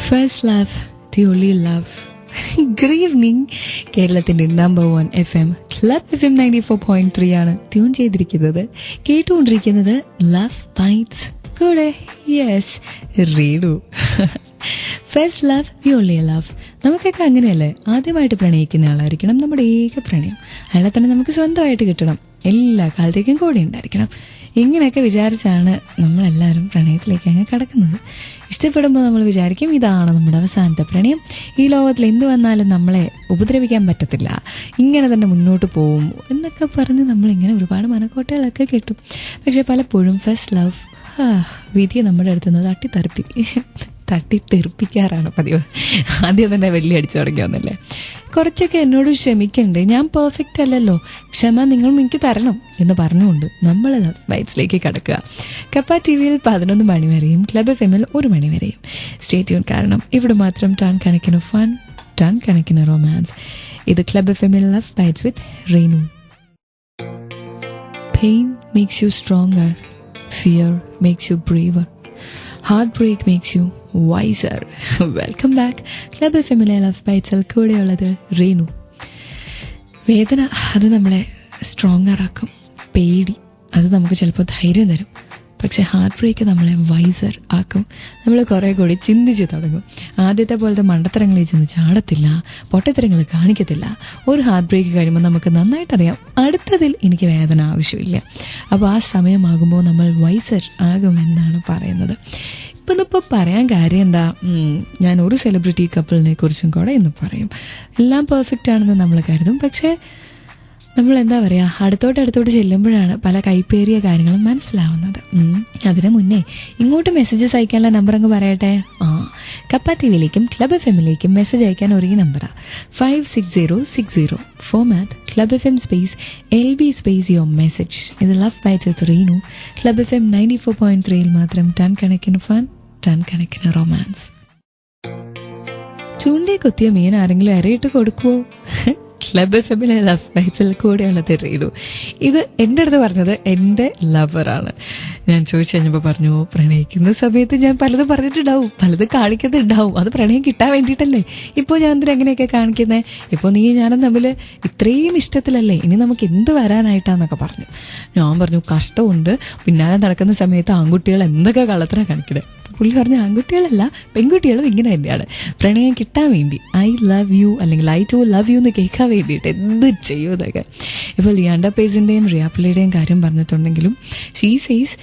First love, the only love. Good evening. കേരളത്തിന്റെ number 1 FM club FM 94.3 ആണ് tune ചെയ്തിരിക്കുന്നത്. കേട്ടുകൊണ്ടിരിക്കുന്നത് ലവ് ബൈറ്റ്സ്. കൂടെ യെസ് റീഡു. First love, the only love. നമുക്കൊക്കെ അങ്ങനെയല്ലേ? ആദ്യമായിട്ട് പ്രണയിക്കുന്ന ആളായിരിക്കണം നമ്മുടെ ഏക പ്രണയം. അയാളെ തന്നെ നമുക്ക് സ്വന്തമായിട്ട് കിട്ടണം, എല്ലാ കാലത്തേക്കും കൂടെ ഉണ്ടായിരിക്കണം. ഇങ്ങനെയൊക്കെ വിചാരിച്ചാണ് നമ്മളെല്ലാവരും പ്രണയത്തിലേക്ക് അങ്ങ് കടക്കുന്നത്. ഇഷ്ടപ്പെടുമ്പോൾ നമ്മൾ വിചാരിക്കും ഇതാണ് നമ്മുടെ അവസാനത്തെ പ്രണയം, ഈ ലോകത്തിൽ എന്ത് വന്നാലും നമ്മളെ ഉപദ്രവിക്കാൻ പറ്റത്തില്ല, ഇങ്ങനെ തന്നെ മുന്നോട്ട് പോവും എന്നൊക്കെ പറഞ്ഞ് നമ്മളിങ്ങനെ ഒരുപാട് മനക്കോട്ടകളൊക്കെ കിട്ടും. പക്ഷെ പലപ്പോഴും ഫസ്റ്റ് ലവ് വിധിയെ നമ്മുടെ അടുത്തുനിന്ന് തട്ടിത്തെറിപ്പിക്കാറാണ് പതിവ്. ആദ്യം തന്നെ വെള്ളി അടിച്ചു തുടങ്ങിയൊന്നല്ലേ. കുറച്ചൊക്കെ എന്നോട് ക്ഷമിക്കണ്ടേ, ഞാൻ പെർഫെക്റ്റ് അല്ലല്ലോ, ക്ഷമ നിങ്ങൾ എനിക്ക് തരണം എന്ന് പറഞ്ഞുകൊണ്ട് നമ്മൾ ലവ് ബൈറ്റ്സിലേക്ക് കടക്കുക. കപ്പ TVയിൽ 11 മണി വരെയും ക്ലബ് FMൽ 1 മണി വരെയും സ്റ്റേ ട്യൂൺ. കാരണം ഇവിടെ മാത്രം ടൺ കണക്കിന് ഫൺ, ടൺ കണക്കിന് റൊമാൻസ്. ഇത് ക്ലബ് FMൽ love bites with Reenu. Pain makes you stronger, fear makes you braver, heartbreak makes you wiser. Welcome back. Club FMലെ ലവ് ബൈറ്റ്സിൽ കൂടെയുള്ളത് റീനു. വേദന അത് നമ്മളെ സ്ട്രോങ്ങർ ആക്കും, പേടി അത് നമുക്ക് ചിലപ്പോൾ ധൈര്യം തരും. പക്ഷെ ഹാർട്ട് ബ്രേക്ക് നമ്മളെ വൈസർ ആക്കും. നമ്മൾ കുറേ കൂടി ചിന്തിച്ച് തുടങ്ങും. ആദ്യത്തെ പോലത്തെ മണ്ടത്തരങ്ങളിൽ ചെന്ന് ചാടത്തില്ല, പൊട്ടത്തരങ്ങൾ കാണിക്കത്തില്ല. ഒരു ഹാർട്ട് ബ്രേക്ക് കഴിയുമ്പോൾ നമുക്ക് നന്നായിട്ടറിയാം അടുത്തതിൽ എനിക്ക് വേദന ആവശ്യമില്ല. അപ്പോൾ ആ സമയമാകുമ്പോൾ നമ്മൾ വൈസർ ആകുമെന്നാണ് പറയുന്നത്. ഇപ്പോൾ പറയാൻ കാര്യം എന്താ, ഞാൻ ഒരു സെലിബ്രിറ്റി കപ്പിളിനെ കുറിച്ചും കൂടെ ഇന്ന് പറയും. എല്ലാം പെർഫെക്റ്റ് ആണെന്ന് നമ്മൾ കരുതും. പക്ഷേ നമ്മൾ എന്താ പറയുക, അടുത്തോട്ട് ചെല്ലുമ്പോഴാണ് പല കൈപ്പേറിയ കാര്യങ്ങളും മനസ്സിലാവുന്നത്. അതിന് മുന്നേ ഇങ്ങോട്ട് മെസ്സേജസ് അയക്കാനുള്ള നമ്പർ അങ്ങ് പറയട്ടെ. കപ്പ TVയിലേക്കും ക്ലബ് FMലേക്കും മെസ്സേജ് അയക്കാൻ ഒരു നമ്പറാണ് 56060. Format club FM space LB space your message. ഇത് love bites with Reenu. Club FM 94.3യിൽ മാത്രം ടൺ കണക്കിന് ഫൺ, ടൺ കണക്കിന് റൊമാൻസ്. ചൂണ്ടേ കുത്തിയ മീൻ ആരെങ്കിലും ഇരയിട്ട് കൊടുക്കുവോ? ക്ലബ് FMലെ ലവ് ബൈറ്റ്സിൽ കൂടെയുള്ളത് റീഡു. ഇത് എൻ്റെ അടുത്ത് പറഞ്ഞത് എൻ്റെ ലവറാണ്. ഞാൻ ചോദിച്ചു കഴിഞ്ഞപ്പോൾ പറഞ്ഞു, പ്രണയിക്കുന്ന സമയത്ത് ഞാൻ പലതും പറഞ്ഞിട്ടുണ്ടാവും, പലതും കാണിക്കുന്നുണ്ടാവും. അത് പ്രണയം കിട്ടാൻ വേണ്ടിയിട്ടല്ലേ. ഇപ്പോൾ ഞാൻ എന്തിനാ എങ്ങനെയൊക്കെ കാണിക്കുന്നത്? ഇപ്പോൾ നീ ഞാനും തമ്മിൽ ഇത്രയും ഇഷ്ടത്തിലല്ലേ, ഇനി നമുക്ക് എന്ത് വരാനായിട്ടാന്നൊക്കെ പറഞ്ഞു. ഞാൻ പറഞ്ഞു കഷ്ടമുണ്ട്, പിന്നാലെ നടക്കുന്ന സമയത്ത് ആൺകുട്ടികൾ എന്തൊക്കെ കള്ളത്തരം കാണിക്കണേ. പുള്ളി പറഞ്ഞ ആൺകുട്ടികളല്ല പെൺകുട്ടികളും ഇങ്ങനെ തന്നെയാണ്. പ്രണയം കിട്ടാൻ വേണ്ടി ഐ ലവ് യു അല്ലെങ്കിൽ ഐ ടു ലവ് യു എന്ന് കേൾക്കാൻ വേണ്ടിയിട്ട് എന്ത് ചെയ്യും എന്നൊക്കെ. ഇപ്പോൾ ലിയാൻഡ പേജിൻ്റെയും റിയാപ്പിളിയുടെയും കാര്യം പറഞ്ഞിട്ടുണ്ടെങ്കിലും ഷീ സേസ്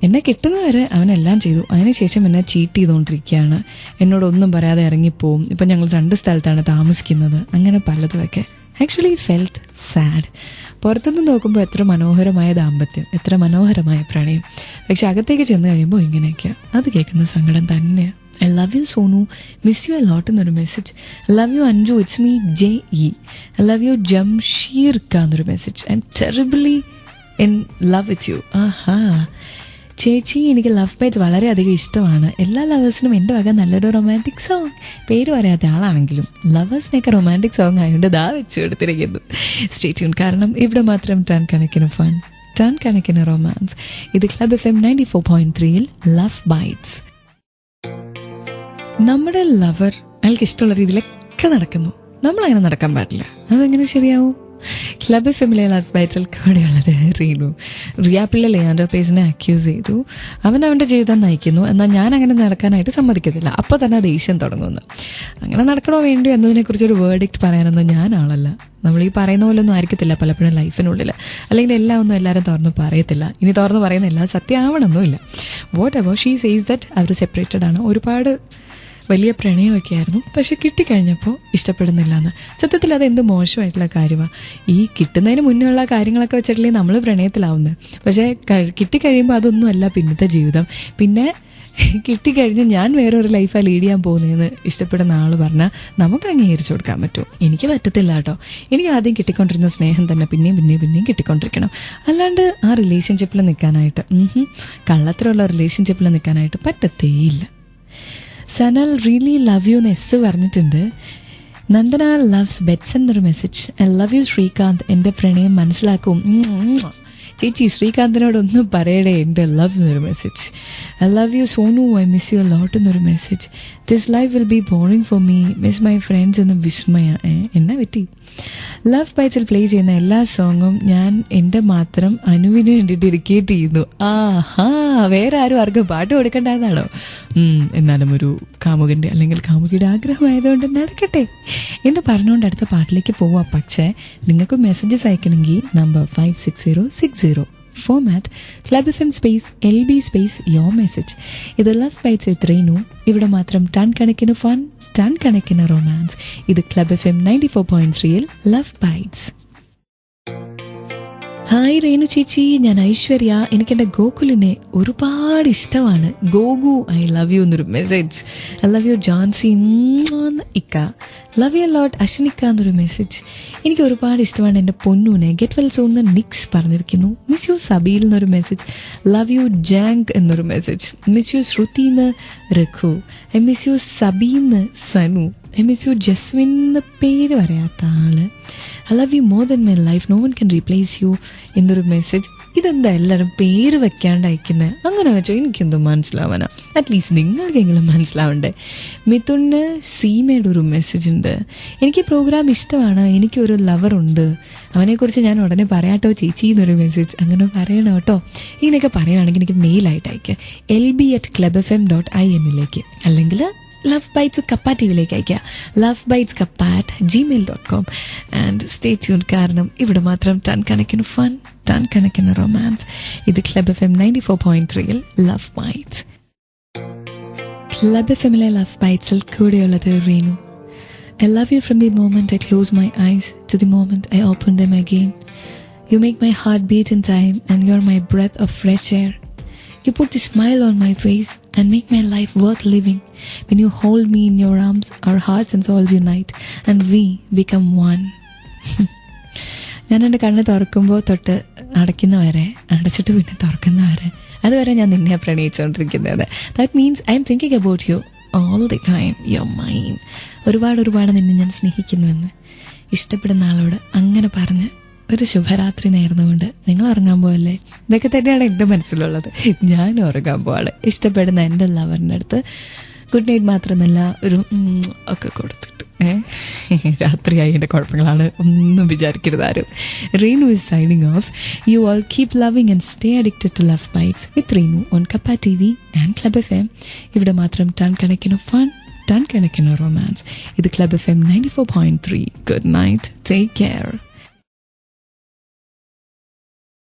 എന്നെ കിട്ടുന്നവരെ അവനെല്ലാം ചെയ്തു, അതിനുശേഷം എന്നെ ചീറ്റ് ചെയ്തുകൊണ്ടിരിക്കുകയാണ്, എന്നോടൊന്നും പറയാതെ ഇറങ്ങിപ്പോവും, ഇപ്പം ഞങ്ങൾ 2 സ്ഥലത്താണ് താമസിക്കുന്നത്, അങ്ങനെ പലതുമൊക്കെ. Actually felt sad. പുറത്തുനിന്ന് നോക്കുമ്പോൾ എത്ര മനോഹരമായ ദാമ്പത്യം, എത്ര മനോഹരമായ പ്രണയം. പക്ഷെ അകത്തേക്ക് ചെന്ന് കഴിയുമ്പോൾ ഇങ്ങനെയൊക്കെയാണ്. അത് കേൾക്കുന്ന സങ്കടം തന്നെയാണ്. I love you Sonu, miss you a lot എന്നൊരു message. I love you Anju, it's me JE. I love you Jamsheer എന്നൊരു message. I am terribly in love with you. ചേച്ചി, എനിക്ക് ലവ് ബൈറ്റ്സ് വളരെയധികം ഇഷ്ടമാണ്. എല്ലാ ലവേഴ്സിനും എൻ്റെ വക നല്ലൊരു റൊമാൻറ്റിക് സോങ്. പേര് പറയാത്ത ആളാണെങ്കിലും ലവേഴ്സിനൊക്കെ റൊമാൻറ്റിക് സോങ് ആയതുകൊണ്ട് ദാ വെച്ചു എടുത്തിരിക്കുന്നു. Stay tune. കാരണം ഇവിടെ മാത്രം ടൺ കണക്കിന് ഫൺ, ടൺ കണക്കിന് റൊമാൻസ്. ഇത് ക്ലബ് FM 94.3യിൽ ലവ് ബൈറ്റ്സ്. നമ്മുടെ ലവർ അയാൾക്ക് ഇഷ്ടമുള്ള രീതിയിലൊക്കെ നടക്കുന്നു, നമ്മളങ്ങനെ നടക്കാൻ പാടില്ല. അതെങ്ങനെ ശരിയാവും? ക്ലബ് FMലെ ലവ് ബൈറ്റ്സിൽ കൂടെയുള്ളത് റീനു. റിയാപ്പിളിലെ ലിയാൻഡോ പേജിനെ അക്യൂസ് ചെയ്തു. അവൻ്റെ ജീവിതം നയിക്കുന്നു, എന്നാൽ ഞാൻ അങ്ങനെ നടക്കാനായിട്ട് സമ്മതിക്കത്തില്ല. അപ്പോൾ തന്നെ ദേഷ്യം തുടങ്ങുന്നു. അങ്ങനെ നടക്കണോ വേണ്ടിയോ എന്നതിനെക്കുറിച്ചൊരു വേർഡിക്റ്റ് പറയാനൊന്നും ഞാൻ ആളല്ല. നമ്മൾ ഈ പറയുന്ന പോലെ ഒന്നും ആയിരിക്കത്തില്ല പലപ്പോഴും ലൈഫിനുള്ളിൽ. അല്ലെങ്കിൽ എല്ലാം ഒന്നും എല്ലാവരും തുറന്ന് പറയത്തില്ല. ഇനി തുറന്ന് പറയുന്ന എല്ലാം സത്യമാവണമെന്നുമില്ല. What she says that അവർ സെപ്പറേറ്റഡ് ആണ്. ഒരുപാട് വലിയ പ്രണയമൊക്കെ ആയിരുന്നു, പക്ഷെ കിട്ടിക്കഴിഞ്ഞപ്പോൾ ഇഷ്ടപ്പെടുന്നില്ല എന്ന്. സത്യത്തിൽ അതെന്ത് മോശമായിട്ടുള്ള കാര്യമാണ്. ഈ കിട്ടുന്നതിന് മുന്നേ ഉള്ള കാര്യങ്ങളൊക്കെ വെച്ചിട്ടില്ലേ നമ്മൾ പ്രണയത്തിലാവുന്നത്. പക്ഷേ കിട്ടിക്കഴിയുമ്പോൾ അതൊന്നുമല്ല പിന്നത്തെ ജീവിതം. പിന്നെ കിട്ടിക്കഴിഞ്ഞ് ഞാൻ വേറൊരു ലൈഫാണ് ലീഡ് ചെയ്യാൻ പോകുന്നതെന്ന് ഇഷ്ടപ്പെടുന്ന ആൾ പറഞ്ഞാൽ നമുക്ക് അംഗീകരിച്ചു കൊടുക്കാൻ പറ്റുമോ? എനിക്ക് പറ്റത്തില്ല കേട്ടോ. എനിക്ക് ആദ്യം കിട്ടിക്കൊണ്ടിരുന്ന സ്നേഹം തന്നെ പിന്നെയും കിട്ടിക്കൊണ്ടിരിക്കണം. അല്ലാണ്ട് ആ റിലേഷൻഷിപ്പിൽ നിൽക്കാനായിട്ട്, കള്ളത്തിലുള്ള റിലേഷൻഷിപ്പിൽ നിൽക്കാനായിട്ട് പറ്റത്തേയില്ല. സനൽ റിയലി ലവ് യു എന്ന് എസ് പറഞ്ഞിട്ടുണ്ട്. നന്ദന ലവ്സ് ബെറ്റ്സ് എന്നൊരു message. I love you Sreekanth, എൻ്റെ പ്രണയം മനസ്സിലാക്കും. ചേച്ചി ശ്രീകാന്തിനോടൊന്നും പറയടേ എൻ്റെ ലവ് എന്നൊരു message. I love you Sonu, I miss you lot എന്നൊരു message. This life will be boring for me, miss my friends എന്ന് വിസ്മയ. എന്നാ പറ്റി? ലവ് ബൈറ്റ്സിൽ പ്ലേ ചെയ്യുന്ന എല്ലാ സോങ്ങും ഞാൻ എൻ്റെ മാത്രം അനുവിന് വേണ്ടി ഡെഡിക്കേറ്റ് ചെയ്യുന്നു. ആഹാ, വേറെ ആർക്കും പാട്ട് കൊടുക്കണ്ടെന്നാണോ? എന്നാലും ഒരു കാമുകൻ്റെ അല്ലെങ്കിൽ കാമുകിയുടെ ആഗ്രഹമായതുകൊണ്ട് നടക്കട്ടെ എന്ന് പറഞ്ഞുകൊണ്ട് അടുത്ത പാട്ടിലേക്ക് പോവാം. പക്ഷേ നിങ്ങൾക്ക് മെസ്സേജസ് അയക്കണമെങ്കിൽ number 56060 format club FM LB your message. ഇത് ലവ് ബൈറ്റ്സ് വിത്ത് റീനു. ഇവിടെ മാത്രം ടൺ കണക്കിന് ഫൺ, ടൺ കണക്കിന് റൊമാൻസ്. ഇത് club FM 94.3 love bites. Hi Renu ചേച്ചി, ഞാൻ ഐശ്വര്യ. എനിക്കെൻ്റെ ഗോകുലിനെ ഒരുപാട് ഇഷ്ടമാണ്. ഗോഗു, ഐ ലവ് യു എന്നൊരു message. I love you Johnsy ഇക്ക. ലവ് യു ലോട്ട് അശ്നിക്ക എന്നൊരു മെസ്സേജ്. എനിക്ക് ഒരുപാട് ഇഷ്ടമാണ് എൻ്റെ പൊന്നൂനെ. ഗെറ്റ് വെൽ സൂൺ നിക്സ് പറഞ്ഞിരിക്കുന്നു. മിസ് യു സബീൽ എന്നൊരു മെസ്സേജ്. ലവ് യു ജാങ്ക് എന്നൊരു മെസ്സേജ്. മിസ് യു ശ്രുതിന്ന് രഘു. ഐ മിസ് യു സബീന്ന് Sanu. I miss you Jaswin എന്ന് പേര് പറയാത്ത ആള്. I love you more than my life, no one can replace you എന്നൊരു മെസ്സേജ്. ഇതെന്താ എല്ലാവരും പേര് വെക്കാണ്ട് അയക്കുന്നത്? അങ്ങനെ വെച്ചാൽ എനിക്കെന്തോ മനസ്സിലാവാനാ. അറ്റ്ലീസ്റ്റ് നിങ്ങൾക്കെങ്കിലും മനസ്സിലാവണ്ടേ. മിഥുന് സീമയുടെ ഒരു മെസ്സേജ് ഉണ്ട്. എനിക്ക് പ്രോഗ്രാം ഇഷ്ടമാണ്, എനിക്കൊരു ലവറുണ്ട്, അവനെക്കുറിച്ച് ഞാൻ ഉടനെ പറയാട്ടോ ചേച്ചി എന്നൊരു മെസ്സേജ്. അങ്ങനെ പറയണം കേട്ടോ. ഇങ്ങനെയൊക്കെ പറയുകയാണെങ്കിൽ എനിക്ക് മെയിലായിട്ട് അയക്കുക lb@clubfm.in അല്ലെങ്കിൽ ലവ് ബൈറ്റ്സ് കപ്പ ടിവിയിലേക്ക് അയക്കുക lovebiteskapat@gmail.com. ആൻഡ് സ്റ്റേ ട്യൂൺ, കാരണം ഇവിടെ മാത്രം ടൺ കണക്കിന് ഫൺ, ടൺ കണക്കിന് റൊമാൻസ്. ഇത് club FM 94.3 love bites. Club FM love ബൈറ്റ്സിൽ കൂടെയുള്ളത് Reenu. I love you from the moment I close my eyes to the moment I open them again. You make my heart beat in time and you're my breath of fresh air. You put the smile on my face and make my life worth living. When you hold me in your arms, our hearts and souls unite and we become one. ഞാൻ എൻ്റെ കണ്ണ് തുറക്കുമ്പോൾ തൊട്ട് അടയ്ക്കുന്നവരെ, അടച്ചിട്ട് പിന്നെ തുറക്കുന്നവരെ, അതുവരെ ഞാൻ നിന്നെ പ്രണയിച്ചുകൊണ്ടിരിക്കുന്നത്. That means I am thinking about you all the time. Your mine. ഒരുപാട് നിന്നെ ഞാൻ സ്നേഹിക്കുന്നുവെന്ന് ഇഷ്ടപ്പെടുന്ന ആളോട് അങ്ങനെ പറഞ്ഞ് ഒരു ശുഭരാത്രി നേർന്നുകൊണ്ട് നിങ്ങൾ ഉറങ്ങാൻ പോവല്ലേ. ഇതൊക്കെ തന്നെയാണ് എൻ്റെ മനസ്സിലുള്ളത്. ഞാൻ ഉറങ്ങാൻ പോവാണ്. ഇഷ്ടപ്പെടുന്ന എൻ്റെ ലവറിൻ്റെ അടുത്ത് ഗുഡ് നൈറ്റ് മാത്രമല്ല ഒരു ഒക്കെ കൊടുത്തിട്ട് രാത്രിയായി എൻ്റെ കുഴപ്പങ്ങളാണ്, ഒന്നും വിചാരിക്കരുത് ആരും. Reenu is signing off. You all keep loving and stay addicted to Love Bites with Reenu on Kappa TV and Club FM. ഇവിടെ മാത്രം ടൺ കണക്കിന് ഫൺ, ടൺ കണക്കിന് റൊമാൻസ്. ഇത് Club FM 94.3. Good night. Take care.